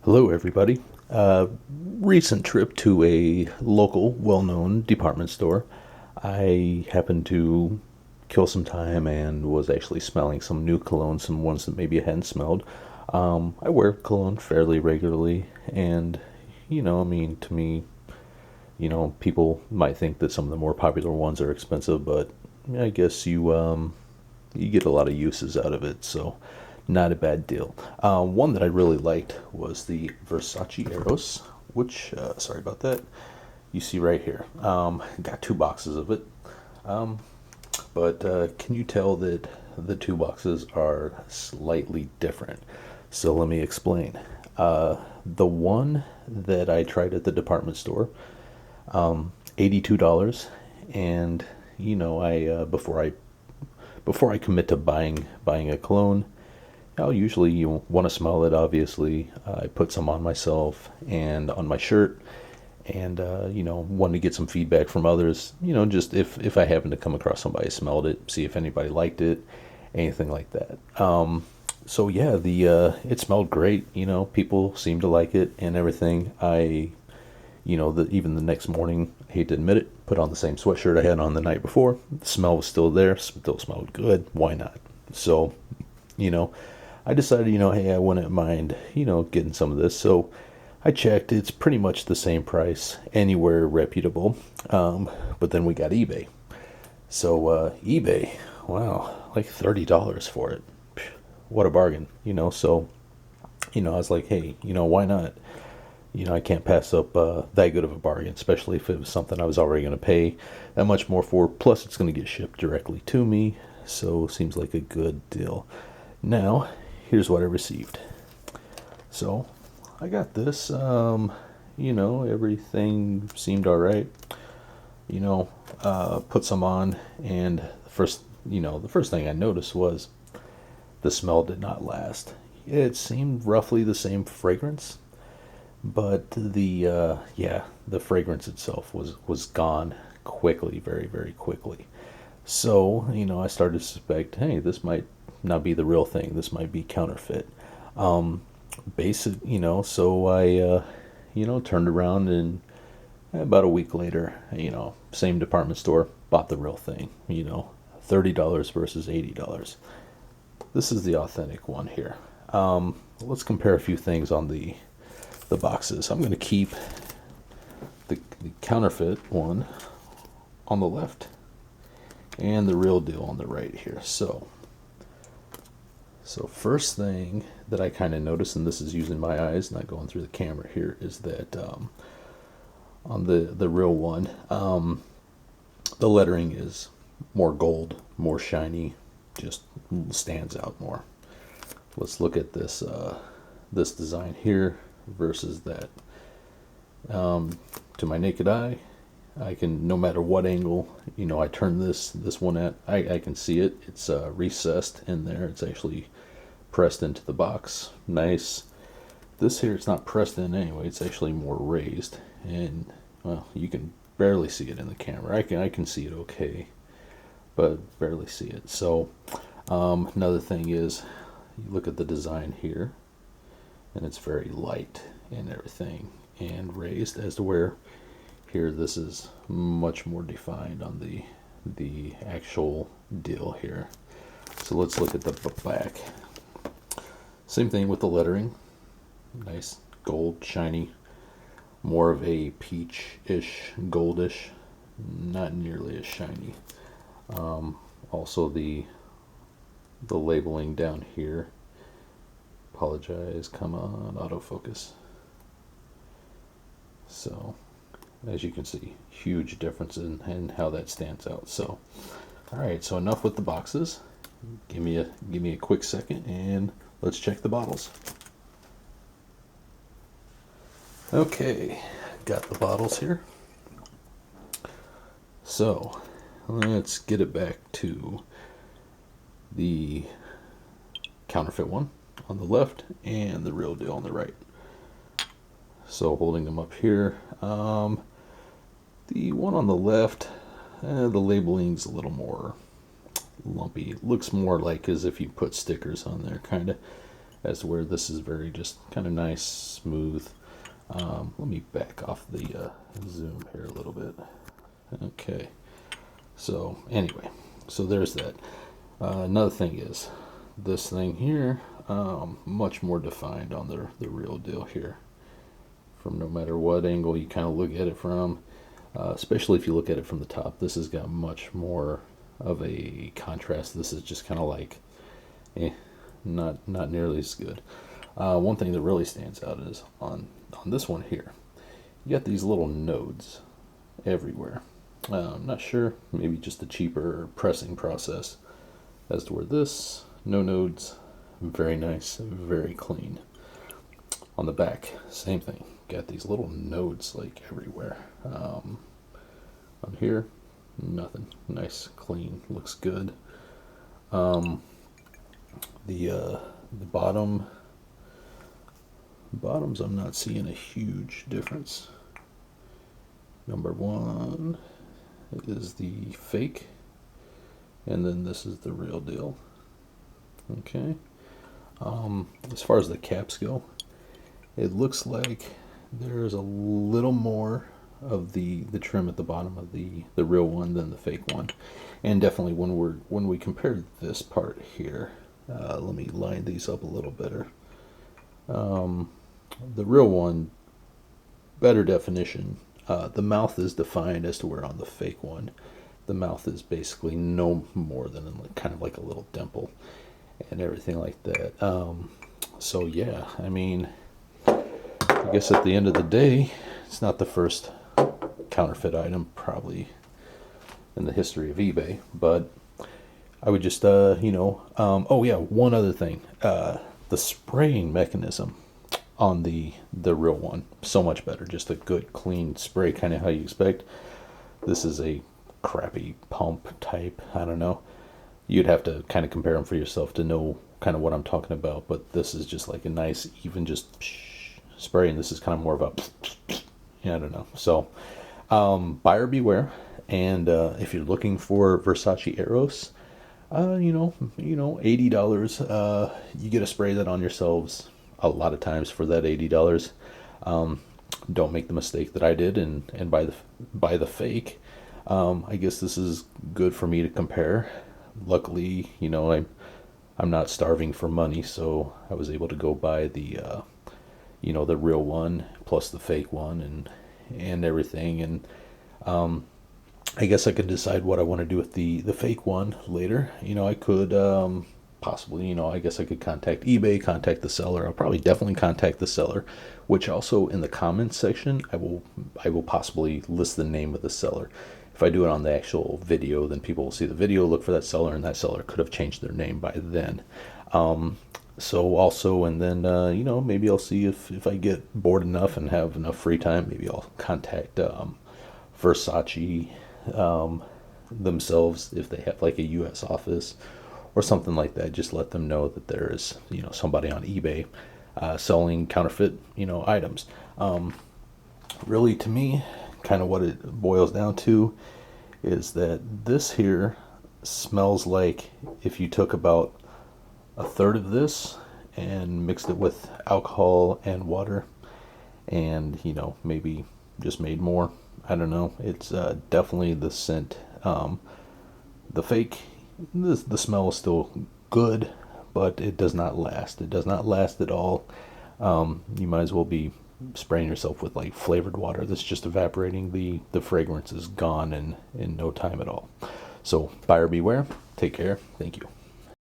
Hello, everybody. Recent trip to a local, well known department store. I happened to kill some time and was actually smelling some new cologne, some ones that maybe I hadn't smelled. I wear cologne fairly regularly, and to me, people might think that some of the more popular ones are expensive, but I guess you get a lot of uses out of it, so not a bad deal. One that I really liked was the Versace Eros, which, sorry about that, you see right here. Got two boxes of it, but can you tell that the two boxes are slightly different? So let me explain. The one that I tried at the department store, $82, and I before I commit to buying a cologne, I'll usually you want to smell it. Obviously, I put some on myself and on my shirt, and want to get some feedback from others. Just if I happen to come across somebody who smelled it, see if anybody liked it, anything like that. So yeah, the it smelled great. People seemed to like it and everything. Even the next morning, I hate to admit it, put on the same sweatshirt I had on the night before. The smell was still there, still smelled good. Why not? So, you know, I decided, hey, I wouldn't mind, getting some of this. So I checked. It's pretty much the same price anywhere reputable. But then we got eBay. So eBay, wow, like $30 for it. What a bargain, So, I was like, hey, why not? I can't pass up that good of a bargain, especially if it was something I was already going to pay that much more for. Plus, it's going to get shipped directly to me, so seems like a good deal. Now, here's what I received. So, I got this. Everything seemed all right. Put some on, and the first thing I noticed was the smell did not last. It seemed roughly the same fragrance, but the fragrance itself was gone quickly, very very quickly. So I started to suspect, hey, this might not be the real thing. This might be counterfeit. Basic, so I turned around, and about a week later, same department store, bought the real thing. $30 versus $80. This is the authentic one here. Let's compare a few things on the boxes. I'm going to keep the counterfeit one on the left and the real deal on the right here. So first thing that I kind of noticed, and this is using my eyes, not going through the camera here, is that on the real one, the lettering is more gold, more shiny, just stands out more. Let's look at this design here versus that. To my naked eye, I can, no matter what angle, I turn this one at, I can see it. It's recessed in there. It's actually pressed into the box. Nice. This here, it's not pressed in anyway. It's actually more raised, and well, you can barely see it in the camera. I can see it okay, but barely see it. So another thing is, you look at the design here, and it's very light and everything, and raised, as to where here this is much more defined on the actual deal here. So let's look at the back. Same thing with the lettering. Nice gold, shiny, more of a peach-ish, goldish, not nearly as shiny. Also the labeling down here. Apologize, come on, autofocus. So as you can see, huge difference in how that stands out. So all right, so enough with the boxes. Give me a quick second, and let's check the bottles. Okay, got the bottles here. So let's get it back to the counterfeit one on the left and the real deal on the right. So holding them up here, the one on the left, the labeling's a little more lumpy. It looks more like as if you put stickers on there, kind of. as to where this is very just kind of nice, smooth. Let me back off the zoom here a little bit. Okay, so anyway, so there's that. Another thing is this thing here, much more defined on the real deal here. From no matter what angle you kind of look at it from, especially if you look at it from the top, this has got much more of a contrast. This is just kind of like, not nearly as good. One thing that really stands out is on this one here, you got these little nodes everywhere. I'm not sure, maybe just a cheaper pressing process, as to where this, no nodes, very nice, very clean. On the back, same thing, got these little nodes like everywhere. On here, nothing, nice, clean, looks good. The bottoms, I'm not seeing a huge difference. Number one is the fake, and then this is the real deal. Okay. As far as the caps go, it looks like there's a little more of the trim at the bottom of the real one than the fake one, and definitely when we compare this part here, let me line these up a little better. The real one, better definition. The mouth is defined, as to where on the fake one, the mouth is basically no more than kind of like a little dimple and everything like that. So yeah, I mean, I guess at the end of the day, it's not the first counterfeit item probably in the history of eBay, but I would just, oh yeah, one other thing, the spraying mechanism on the real one, so much better, just a good clean spray, kind of how you expect. This is a crappy pump type, I don't know, you'd have to kind of compare them for yourself to know kind of what I'm talking about, but this is just like a nice even just spray, and this is kind of more of a I don't know. So buyer beware, and if you're looking for Versace Eros, $80, you get a spray that on yourselves a lot of times for that $80. Don't make the mistake that I did and buy the fake. I guess this is good for me to compare. Luckily, I'm not starving for money, so I was able to go buy the the real one plus the fake one and everything, and I guess I could decide what I want to do with the fake one later. I could possibly, I guess I could contact eBay, contact the seller. I'll probably definitely contact the seller, which also in the comments section, I will possibly list the name of the seller. If I do it on the actual video, then people will see the video, look for that seller, and that seller could have changed their name by then. So also, and then, maybe I'll see if I get bored enough and have enough free time, maybe I'll contact Versace themselves, if they have like a US office or something like that. Just let them know that there is, somebody on eBay selling counterfeit, items. Really, to me, kind of what it boils down to is that this here smells like if you took about a third of this and mixed it with alcohol and water and maybe just made more. I don't know. It's definitely the scent. The fake, the smell is still good, but it does not last. It does not last at all. You might as well be spraying yourself with like flavored water that's just evaporating. The fragrance is gone in no time at all. So buyer beware. Take care. Thank you.